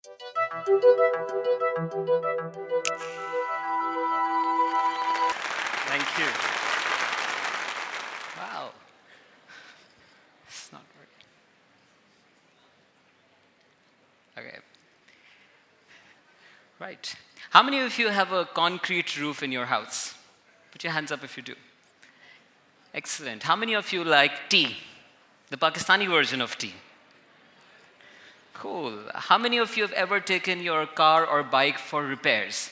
Thank you. Wow. It's not working. Okay. Right. How many of you have a concrete roof in your house? Put your hands up if you do. Excellent. How many of you like tea? The Pakistani version of tea. Cool. How many of you have ever taken your car or bike for repairs?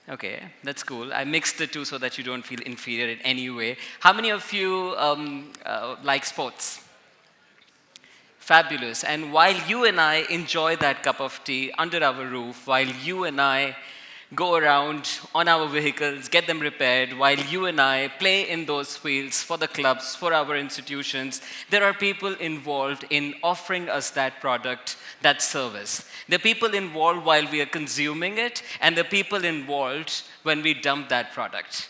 Okay, that's cool. I mixed the two so that you don't feel inferior in any way. How many of you like sports? Fabulous. And while you and I enjoy that cup of tea under our roof, while you and I go around on our vehicles, get them repaired, while you and I play in those fields for the clubs, for our institutions, there are people involved in offering us that product, that service. The people involved while we are consuming it, and the people involved when we dump that product.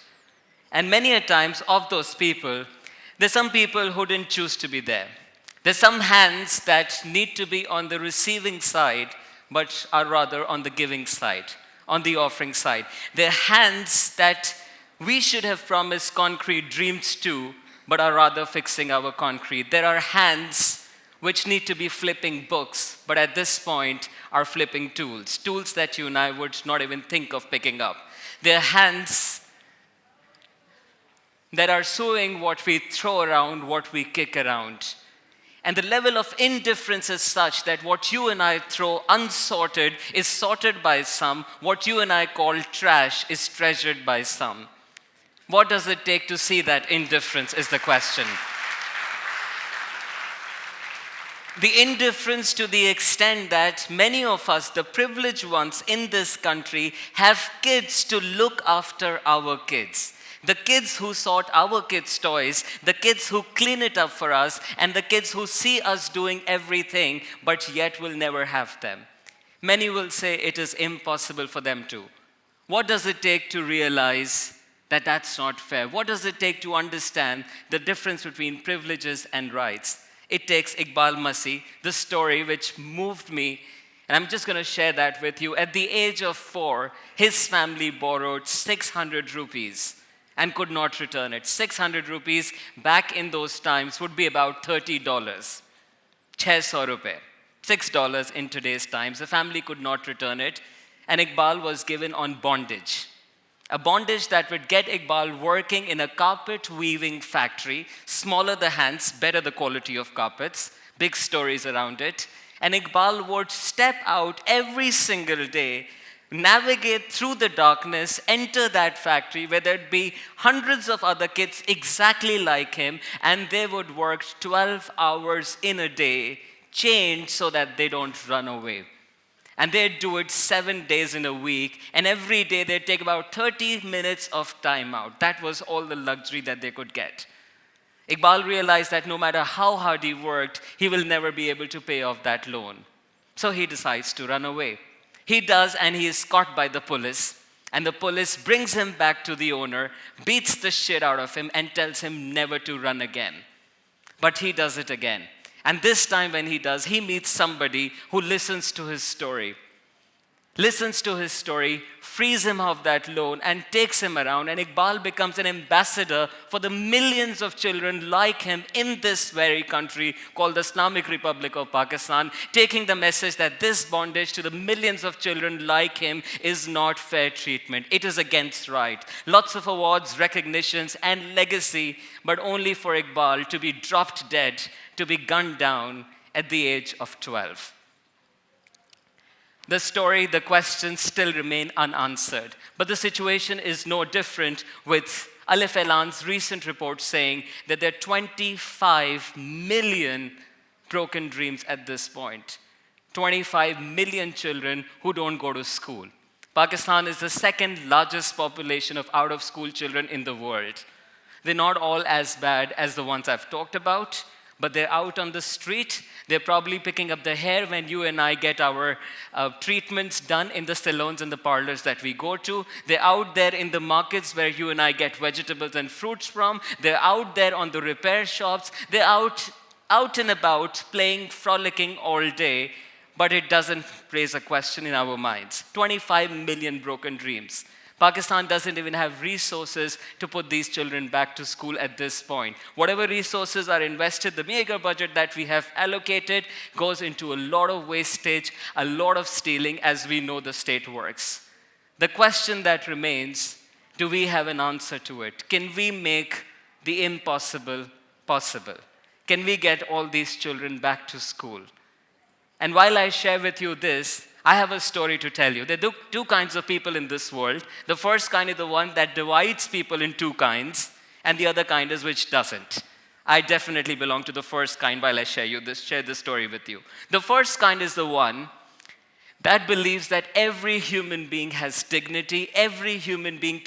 And many a times of those people, there's some people who didn't choose to be there. There's some hands that need to be on the receiving side, but are rather on the giving side, on the offering side. They're hands that we should have promised concrete dreams to, but are rather fixing our concrete. There are hands which need to be flipping books, but at this point are flipping tools, tools that you and I would not even think of picking up. They're hands that are sewing what we throw around, what we kick around. And the level of indifference is such that what you and I throw unsorted is sorted by some. What you and I call trash is treasured by some. What does it take to see that indifference is the question. The indifference to the extent that many of us, the privileged ones in this country, have kids to look after our kids. The kids who sort our kids' toys, the kids who clean it up for us, and the kids who see us doing everything, but yet will never have them. Many will say it is impossible for them to. What does it take to realize that that's not fair? What does it take to understand the difference between privileges and rights? It takes Iqbal Masih, the story which moved me, and I'm just going to share that with you. At the age of 4, his family borrowed 600 rupees. And could not return it. 600 rupees back in those times would be about $30. 600 rupees. $6 in today's times. The family could not return it. And Iqbal was given on bondage. A bondage that would get Iqbal working in a carpet weaving factory. Smaller the hands, better the quality of carpets. Big stories around it. And Iqbal would step out every single day, navigate through the darkness, enter that factory where there'd be hundreds of other kids exactly like him, and they would work 12 hours in a day, chained so that they don't run away. And they'd do it 7 days in a week, and every day they'd take about 30 minutes of time out. That was all the luxury that they could get. Iqbal realized that no matter how hard he worked, he will never be able to pay off that loan. So he decides to run away. He does, and he is caught by the police. And the police brings him back to the owner, beats the shit out of him, and tells him never to run again. But he does it again. And this time when he does, he meets somebody who listens to his story. Listens to his story, frees him of that loan, and takes him around. And Iqbal becomes an ambassador for the millions of children like him in this very country called the Islamic Republic of Pakistan, taking the message that this bondage to the millions of children like him is not fair treatment. It is against right. Lots of awards, recognitions, and legacy, but only for Iqbal to be dropped dead, to be gunned down at the age of 12. The story, the questions still remain unanswered. But the situation is no different with Alif Elan's recent report saying that there are 25 million broken dreams at this point. 25 million children who don't go to school. Pakistan is the second largest population of out-of-school children in the world. They're not all as bad as the ones I've talked about, but they're out on the street. They're probably picking up the hair when you and I get our treatments done in the salons and the parlors that we go to. They're out there in the markets where you and I get vegetables and fruits from. They're out there on the repair shops. They're out and about playing, frolicking all day. but it doesn't raise a question in our minds. 25 million broken dreams. Pakistan doesn't even have resources to put these children back to school at this point. Whatever resources are invested, the meager budget that we have allocated goes into a lot of wastage, a lot of stealing, as we know the state works. The question that remains, do we have an answer to it? Can we make the impossible possible? Can we get all these children back to school? And while I share with you this, I have a story to tell you. There are two kinds of people in this world. The first kind is the one that divides people in two kinds, and the other kind is which doesn't. I definitely belong to the first kind while I share this story with you. The first kind is the one that believes that every human being has dignity, every human being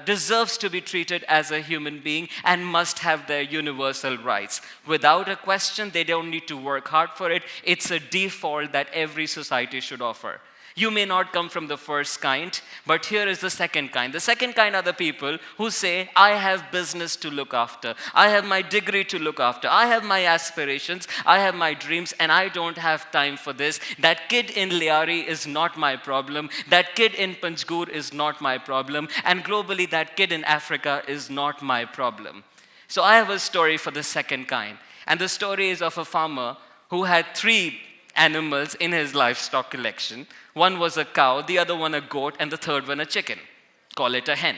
deserves to be treated as a human being and must have their universal rights. Without a question, they don't need to work hard for it. It's a default that every society should offer. You may not come from the first kind, but here is the second kind. The second kind are the people who say, I have business to look after. I have my degree to look after. I have my aspirations. I have my dreams, and I don't have time for this. That kid in Liari is not my problem. That kid in Panjgur is not my problem. And globally, that kid in Africa is not my problem. So I have a story for the second kind. And the story is of a farmer who had 3 animals in his livestock collection. One was a cow, the other one a goat, and the third one a chicken. Call it a hen.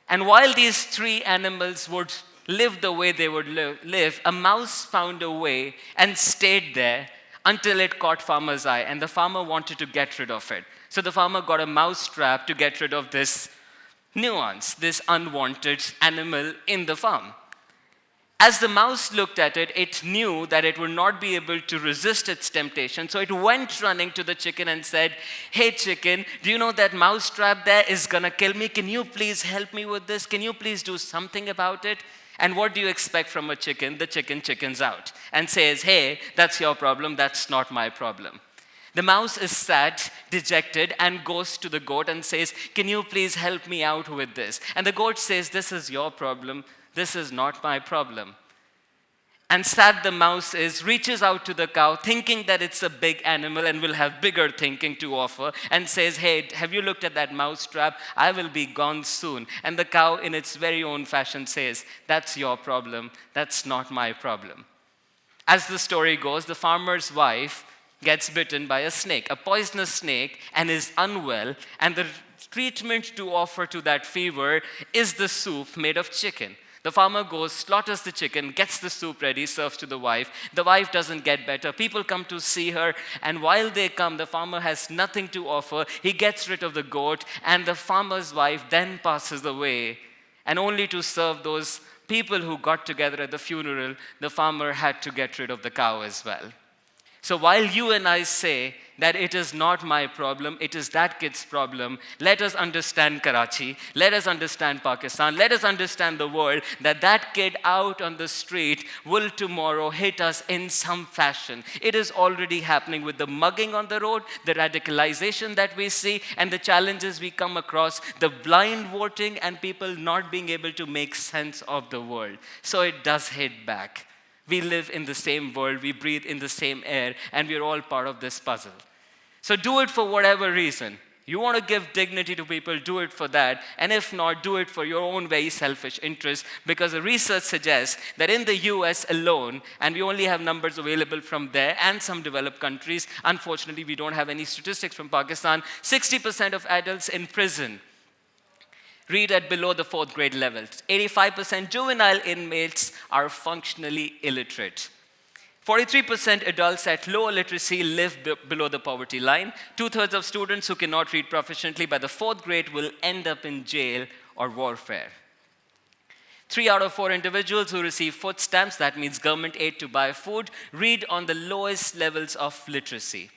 And while these 3 animals would live the way they would live, a mouse found a way and stayed there until it caught farmer's eye, and the farmer wanted to get rid of it. So the farmer got a mouse trap to get rid of this nuance, this unwanted animal in the farm. As the mouse looked at it, it knew that it would not be able to resist its temptation. So it went running to the chicken and said, hey chicken, do you know that mouse trap there is gonna kill me? Can you please help me with this? Can you please do something about it? And what do you expect from a chicken? The chicken chickens out and says, hey, that's your problem, that's not my problem. The mouse is sad, dejected, and goes to the goat and says, can you please help me out with this? And the goat says, this is your problem. This is not my problem. And sad the mouse is, reaches out to the cow, thinking that it's a big animal and will have bigger thinking to offer, and says, hey, have you looked at that mouse trap? I will be gone soon. And the cow, in its very own fashion, says, that's your problem. That's not my problem. As the story goes, the farmer's wife gets bitten by a snake, a poisonous snake, and is unwell, and the treatment to offer to that fever is the soup made of chicken. The farmer goes, slaughters the chicken, gets the soup ready, serves to the wife. The wife doesn't get better. People come to see her, and while they come, the farmer has nothing to offer. He gets rid of the goat, and the farmer's wife then passes away. And only to serve those people who got together at the funeral, the farmer had to get rid of the cow as well. So while you and I say that it is not my problem, it is that kid's problem, let us understand Karachi, let us understand Pakistan, let us understand the world, that that kid out on the street will tomorrow hit us in some fashion. It is already happening with the mugging on the road, the radicalization that we see, and the challenges we come across, the blind voting, and people not being able to make sense of the world. So it does hit back. We live in the same world, we breathe in the same air, and we're all part of this puzzle. So do it for whatever reason. You want to give dignity to people, do it for that. And if not, do it for your own very selfish interests, because the research suggests that in the US alone, and we only have numbers available from there and some developed countries, unfortunately we don't have any statistics from Pakistan, 60% of adults in prison read at below the 4th grade levels. 85% juvenile inmates are functionally illiterate. 43% adults at low literacy live below the poverty line. 2/3 of students who cannot read proficiently by the 4th grade will end up in jail or warfare. 3 out of 4 individuals who receive food stamps, that means government aid to buy food, read on the lowest levels of literacy.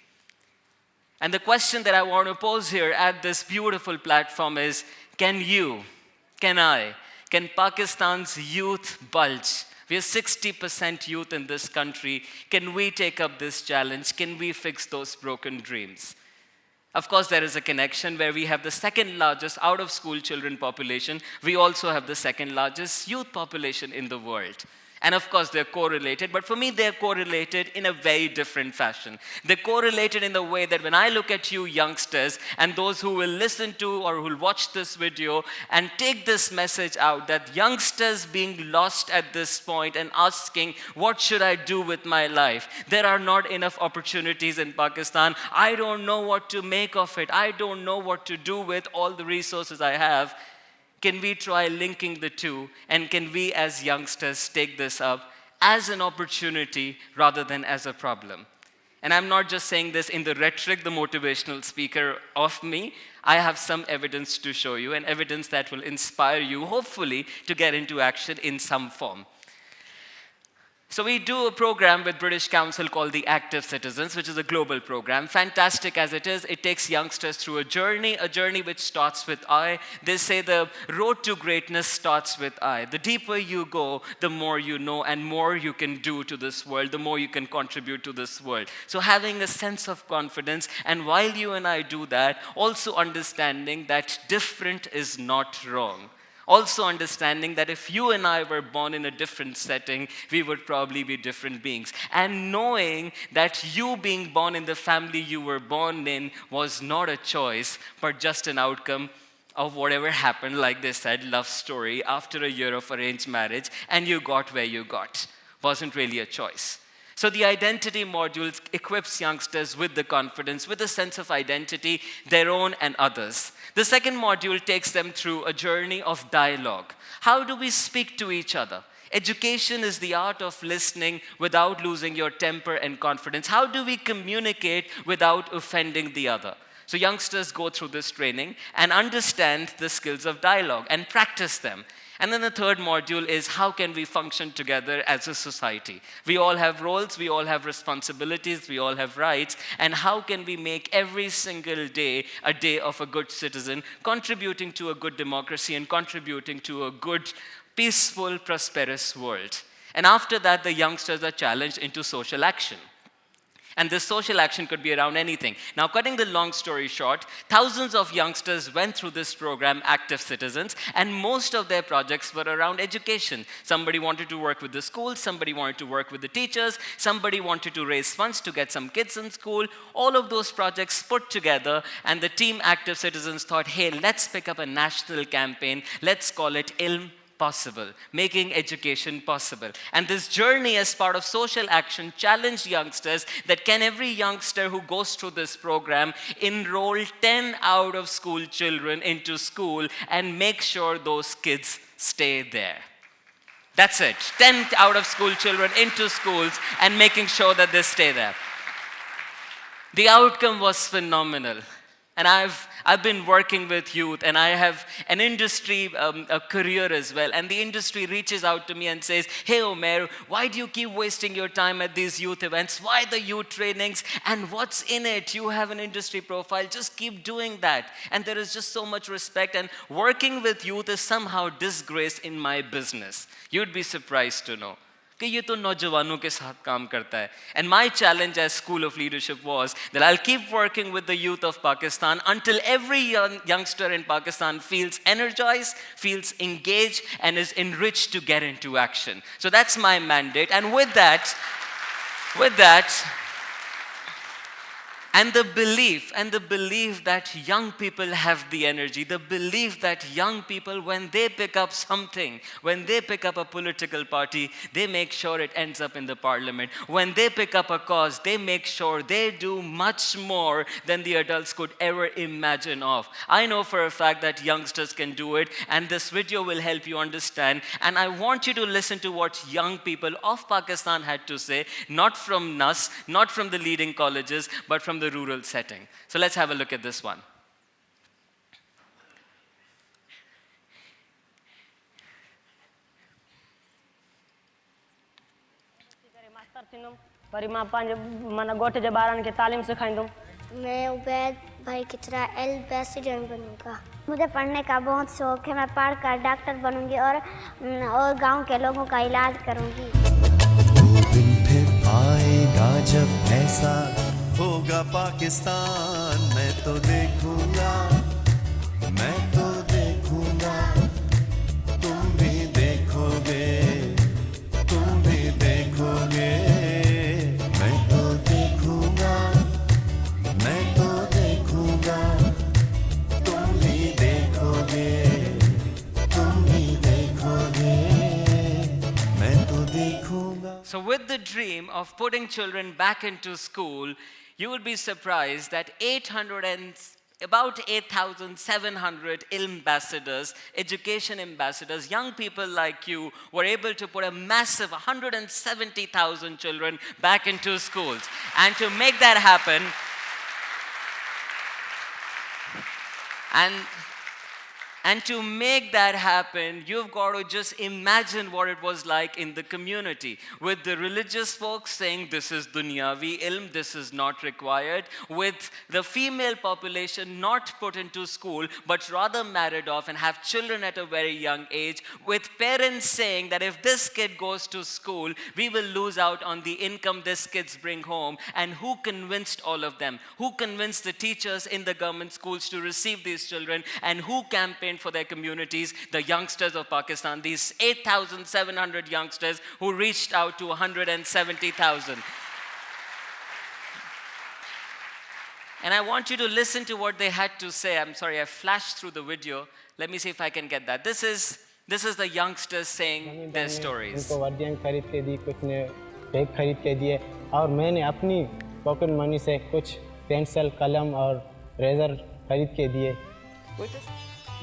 And the question that I want to pose here at this beautiful platform is, can you, can I, can Pakistan's youth bulge? We are 60% youth in this country. Can we take up this challenge? Can we fix those broken dreams? Of course, there is a connection where we have the 2nd largest out-of-school children population. We also have the 2nd largest youth population in the world. And of course, they're correlated, but for me, they're correlated in a very different fashion. They're correlated in the way that when I look at you youngsters and those who will listen to or who will watch this video and take this message out, that youngsters being lost at this point and asking, what should I do with my life? There are not enough opportunities in Pakistan. I don't know what to make of it. I don't know what to do with all the resources I have. Can we try linking the two, and can we as youngsters take this up as an opportunity rather than as a problem? And I'm not just saying this in the rhetoric, the motivational speaker of me. I have some evidence to show you, and evidence that will inspire you, hopefully, to get into action in some form. So we do a program with British Council called the Active Citizens, which is a global program. Fantastic as it is, it takes youngsters through a journey which starts with I. They say the road to greatness starts with I. The deeper you go, the more you know and more you can do to this world, the more you can contribute to this world. So having a sense of confidence, and while you and I do that, also understanding that different is not wrong. Also understanding that if you and I were born in a different setting, we would probably be different beings. And knowing that you being born in the family you were born in was not a choice, but just an outcome of whatever happened, like they said, love story, after a year of arranged marriage, and you got where you got. Wasn't really a choice. So the identity module equips youngsters with the confidence, with a sense of identity, their own and others. The second module takes them through a journey of dialogue. How do we speak to each other? Education is the art of listening without losing your temper and confidence. How do we communicate without offending the other? So youngsters go through this training and understand the skills of dialogue and practice them. And then the third module is how can we function together as a society? We all have roles, we all have responsibilities, we all have rights, and how can we make every single day a day of a good citizen, contributing to a good democracy and contributing to a good, peaceful, prosperous world? And after that, the youngsters are challenged into social action. And this social action could be around anything. Now, cutting the long story short, thousands of youngsters went through this program, Active Citizens, and most of their projects were around education. Somebody wanted to work with the schools, somebody wanted to work with the teachers, somebody wanted to raise funds to get some kids in school. All of those projects put together, and the team Active Citizens thought, hey, let's pick up a national campaign. Let's call it ILM Possible, making education possible. And this journey as part of social action challenged youngsters that can every youngster who goes through this program enroll 10 out of school children into school and make sure those kids stay there. That's it. 10 out of school children into schools and making sure that they stay there. The outcome was phenomenal. And I've been working with youth, and I have an industry a career as well. And the industry reaches out to me and says, hey, Umair, why do you keep wasting your time at these youth events? Why the youth trainings? And what's in it? You have an industry profile. Just keep doing that. And there is just so much respect. And working with youth is somehow disgrace in my business. You'd be surprised to know. कि ये तो नौजवानों के साथ काम करता है. And my challenge as School of Leadership was that I'll keep working with the youth of Pakistan until every youngster in Pakistan feels energized, feels engaged, and is enriched to get into action. So that's my mandate. And with that, and the belief that young people have the energy, the belief that young people, when they pick up something, when they pick up a political party, they make sure it ends up in the parliament. When they pick up a cause, they make sure they do much more than the adults could ever imagine of. I know for a fact that youngsters can do it, and this video will help you understand. And I want you to listen to what young people of Pakistan had to say, not from us, not from the leading colleges, but from the rural setting. So let's have a look at this one. मैं उबैद भाई की तरह ambassador बनूंगा. मुझे पढ़ने का बहुत शौक है. मैं पढ़कर डॉक्टर बनूंगी और गांव के लोगों का इलाज करूंगी. दिन फिर आएगा जब ऐसा होगा पाकिस्तान, मैं तो देखूंगा, तुम भी देखोगे, तुम dream of putting children back into school, you would be surprised that about 8,700 ambassadors, education ambassadors, young people like you were able to put a massive 170,000 children back into schools. And to make that happen, and to make that happen, you've got to just imagine what it was like in the community, with the religious folks saying this is dunyavi ilm, this is not required, with the female population not put into school, but rather married off and have children at a very young age, with parents saying that if this kid goes to school, we will lose out on the income this kids bring home. And who convinced all of them? Who convinced the teachers in the government schools to receive these children? And who campaigned for their communities? The youngsters of Pakistan, these 8,700 youngsters who reached out to 170,000. And I want you to listen to what they had to say. I'm sorry, I flashed through the video. Let me see if I can get that. This is the youngsters saying their stories. उनको वर्दियाँ खरीद के दी, कुछ ने bag खरीद के दिए, और मैंने अपनी पॉकेट मनी से कुछ पेंसिल, कलम और रेजर खरीद के दिए।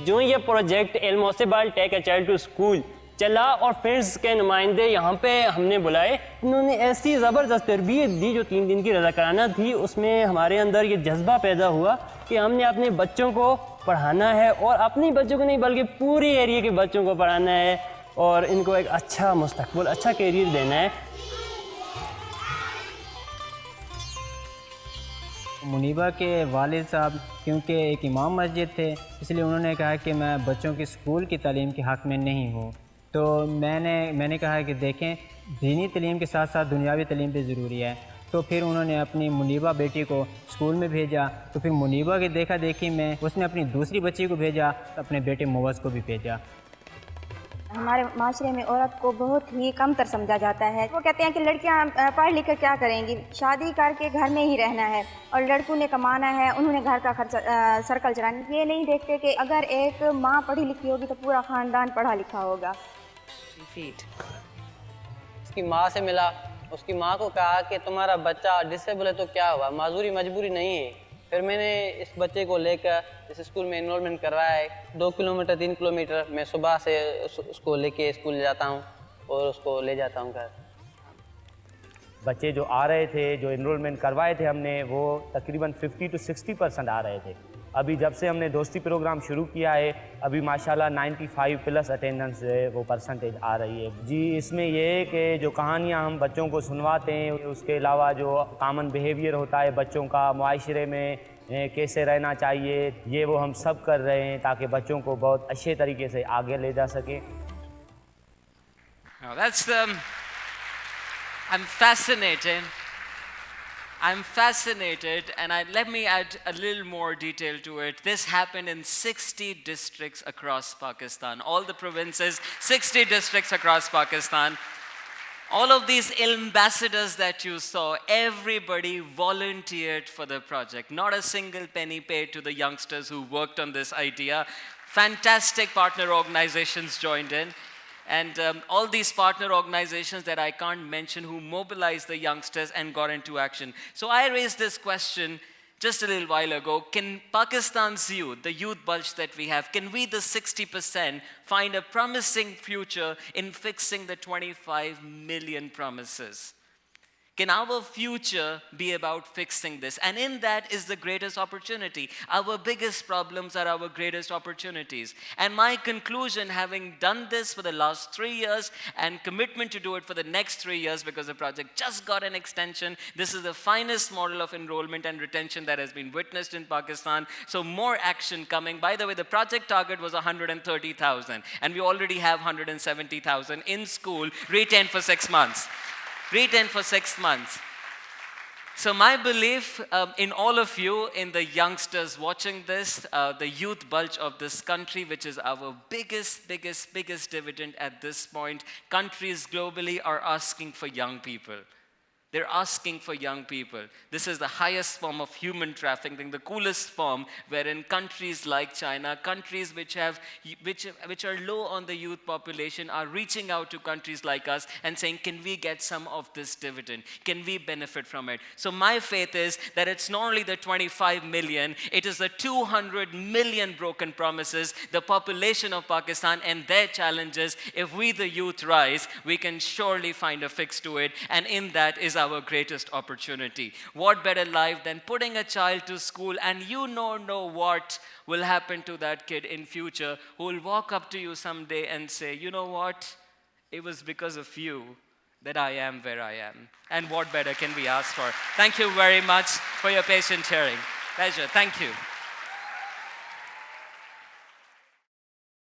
जो ये प्रोजेक्ट इल्मोसिबल take a child to school चला और फ्रेंड्स के नुमाइंदे यहाँ पे हमने बुलाए, उन्होंने ऐसी ज़बरदस्त तरबियत दी जो 3 दिन की रज़ाकाराना थी। उसमें हमारे अंदर ये जज्बा पैदा हुआ कि हमने अपने बच्चों को पढ़ाना है, और अपने बच्चों को नहीं बल्कि पूरे एरिया के बच्चों को पढ़ाना है और इनको एक अच्छा मुस्तकबिल, अच्छा कैरियर देना है। मुनीबा के वालिद साहब क्योंकि एक इमाम मस्जिद थे, इसलिए उन्होंने कहा कि मैं बच्चों की स्कूल की तालीम के हक़ में नहीं हूँ। तो मैंने कहा कि देखें, दीनी तालीम के साथ साथ दुनियावी तालीम भी ज़रूरी है। तो फिर उन्होंने अपनी मुनीबा बेटी को स्कूल में भेजा। तो फिर मुनीबा की देखा देखी में उसने अपनी दूसरी बच्ची को भेजा, अपने बेटे मुवज़ को भी भेजा। हमारे माशरे में औरत को बहुत ही कमतर समझा जाता है। वो कहते हैं कि लड़कियां पढ़ लिख कर क्या करेंगी, शादी करके घर में ही रहना है, और लड़कों ने कमाना है, उन्होंने घर का खर्चा सर्कल चलाना। ये नहीं देखते कि अगर एक माँ पढ़ी लिखी होगी तो पूरा ख़ानदान पढ़ा लिखा होगा। उसकी माँ से मिला, उसकी माँ को कहा कि तुम्हारा बच्चा डिसेबल है तो क्या हुआ, माजूरी मजबूरी नहीं है। फिर मैंने इस बच्चे को लेकर इस स्कूल में इनरोलमेंट करवाया है। 2 किलोमीटर 3 किलोमीटर मैं सुबह से उसको लेके स्कूल जाता हूँ और उसको ले जाता हूँ घर। बच्चे जो आ रहे थे, जो इनरोलमेंट करवाए थे हमने, वो तकरीबन 50 to 60% आ रहे थे। अभी जब से हमने दोस्ती प्रोग्राम शुरू किया है, अभी माशाल्लाह 95+ अटेंडेंस जो है वो परसेंटेज आ रही है। जी, इसमें ये है कि जो कहानियाँ हम बच्चों को सुनवाते हैं, उसके अलावा जो कॉमन बिहेवियर होता है बच्चों का, मुआशरे में कैसे रहना चाहिए, ये वो हम सब कर रहे हैं ताकि बच्चों को बहुत अच्छे तरीके से आगे ले जा सकें। I'm fascinated, and let me add a little more detail to it. This happened in 60 districts across Pakistan, all the provinces, 60 districts across Pakistan. All of these ambassadors that you saw, everybody volunteered for the project. Not a single penny paid to the youngsters who worked on this idea. Fantastic partner organizations joined in. And all these partner organizations that I can't mention who mobilized the youngsters and got into action. So I raised this question just a little while ago. Can Pakistan's youth, the youth bulge that we have, can we, the 60%, find a promising future in fixing the 25 million promises? Can our future be about fixing this? And in that is the greatest opportunity. Our biggest problems are our greatest opportunities. And my conclusion, having done this for the last 3 years and commitment to do it for the next 3 years because the project just got an extension, this is the finest model of enrollment and retention that has been witnessed in Pakistan. So more action coming. By the way, the project target was 130,000 and we already have 170,000 in school retained for 6 months. Retained for 6 months. So my belief in all of you, in the youngsters watching this, the youth bulge of this country, which is our biggest dividend at this point, countries globally are asking for young people. They're asking for young people. This is the highest form of human trafficking, the coolest form, wherein countries like China, countries which are low on the youth population, are reaching out to countries like us and saying, can we get some of this dividend? Can we benefit from it? So my faith is that it's not only the 25 million, it is the 200 million broken promises, the population of Pakistan and their challenges. If we, the youth, rise, we can surely find a fix to it. And in that is our greatest opportunity. What better life than putting a child to school, and you know what will happen to that kid in future, who will walk up to you someday and say, you know what, it was because of you that I am where I am. And what better can we ask for? Thank you very much for your patient hearing. Pleasure. Thank you.